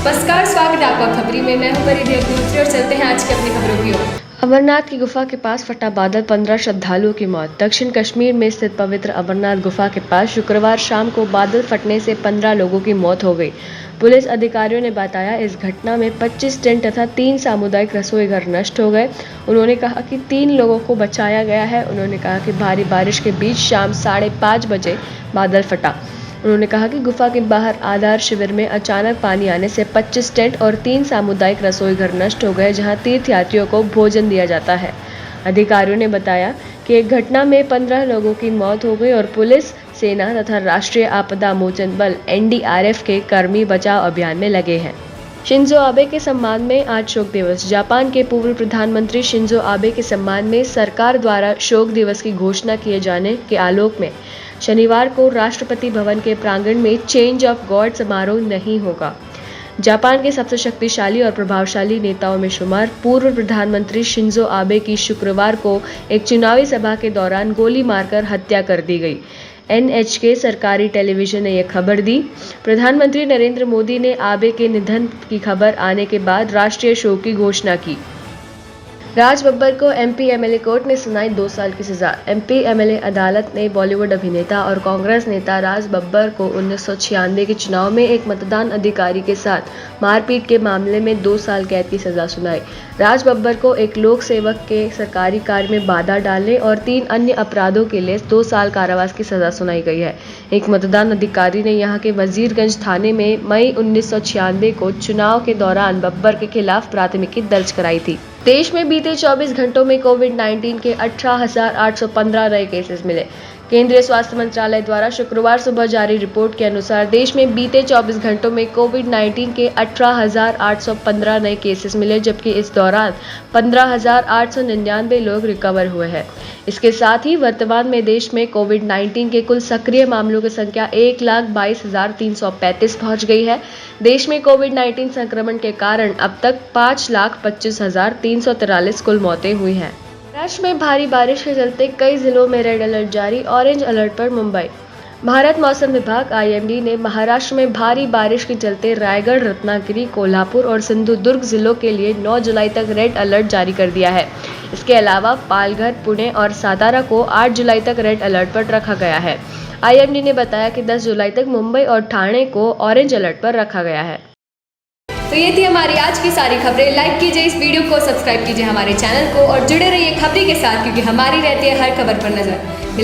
नमस्कार, स्वागत है आपका खबरी में। मैं हूं परिधि अग्निहोत्री और चलते हैं आज की अपनी खबरों की ओर। अमरनाथ की गुफा के पास फटा बादल, 15 श्रद्धालुओं की मौत। दक्षिण कश्मीर में स्थित पवित्र अमरनाथ गुफा के पास शुक्रवार शाम को बादल फटने से 15 लोगों की मौत हो गई। पुलिस अधिकारियों ने बताया इस घटना में 25 टेंट तथा 3 सामुदायिक रसोई घर नष्ट हो गए। उन्होंने कहा कि 3 लोगों को बचाया गया है। उन्होंने कहा कि भारी बारिश के बीच शाम 5:30 बजे बादल फटा। उन्होंने कहा कि गुफा के बाहर आधार शिविर में अचानक पानी आने से 25 टेंट और 3 सामुदायिक रसोई घर नष्ट हो गए, जहां तीर्थयात्रियों को भोजन दिया जाता है। अधिकारियों ने बताया कि एक घटना में 15 लोगों की मौत हो गई और पुलिस, सेना तथा राष्ट्रीय आपदा मोचन बल (NDRF) के कर्मी बचाव अभियान में लगे हैं। शिंजो आबे के सम्मान में आज शोक दिवस। जापान के पूर्व प्रधानमंत्री शिंजो आबे के सम्मान में सरकार द्वारा शोक दिवस की घोषणा किए जाने के आलोक में शनिवार को राष्ट्रपति भवन के प्रांगण में चेंज ऑफ गार्ड समारोह नहीं होगा। जापान के सबसे शक्तिशाली और प्रभावशाली नेताओं में शुमार पूर्व प्रधानमंत्री शिंजो आबे की शुक्रवार को एक चुनावी सभा के दौरान गोली मारकर हत्या कर दी गई। NHK सरकारी टेलीविजन ने यह खबर दी। प्रधानमंत्री नरेंद्र मोदी ने आबे के निधन की खबर आने के बाद राष्ट्रीय शोक की घोषणा की। राज बब्बर को MP MLA कोर्ट ने सुनाई 2 साल की सजा। MP MLA अदालत ने बॉलीवुड अभिनेता और कांग्रेस नेता राज बब्बर को 1996 के चुनाव में एक मतदान अधिकारी के साथ मारपीट के मामले में 2 साल कैद की सजा सुनाई। राज बब्बर को एक लोक सेवक के सरकारी कार्य में बाधा डालने और 3 अन्य अपराधों के लिए 2 साल कारावास की सजा सुनाई गई है। एक मतदान अधिकारी ने यहां के वजीरगंज थाने में मई 1996 को चुनाव के दौरान बब्बर के खिलाफ प्राथमिकी दर्ज कराई थी। देश में बीते 24 घंटों में कोविड-19 के 18,815 नए केसेस मिले। केंद्रीय स्वास्थ्य मंत्रालय द्वारा शुक्रवार सुबह जारी रिपोर्ट के अनुसार देश में बीते 24 घंटों में कोविड-19 के 18,815 नए केसेस मिले, जबकि इस दौरान 15,899 लोग रिकवर हुए हैं। इसके साथ ही वर्तमान में देश में कोविड-19 के कुल सक्रिय मामलों की संख्या 1,22,335 पहुंच गई है। देश में कोविड-19 संक्रमण के कारण अब तक 5,25,343 कुल मौतें हुई हैं। महाराष्ट्र में भारी बारिश के चलते कई जिलों में रेड अलर्ट जारी। ऑरेंज अलर्ट पर मुंबई। भारत मौसम विभाग (IMD) ने महाराष्ट्र में भारी बारिश के चलते रायगढ़, रत्नागिरी, कोल्हापुर और सिंधुदुर्ग जिलों के लिए 9 जुलाई तक रेड अलर्ट जारी कर दिया है। इसके अलावा पालघर, पुणे और सातारा को 8 जुलाई तक रेड अलर्ट पर रखा गया है। IMD ने बताया कि 10 जुलाई तक मुंबई और ठाणे को ऑरेंज अलर्ट पर रखा गया है। तो ये थी हमारी आज की सारी खबरें। लाइक कीजिए इस वीडियो को, सब्सक्राइब कीजिए हमारे चैनल को और जुड़े रहिए खबरी के साथ, क्योंकि हमारी रहती है हर खबर पर नजर।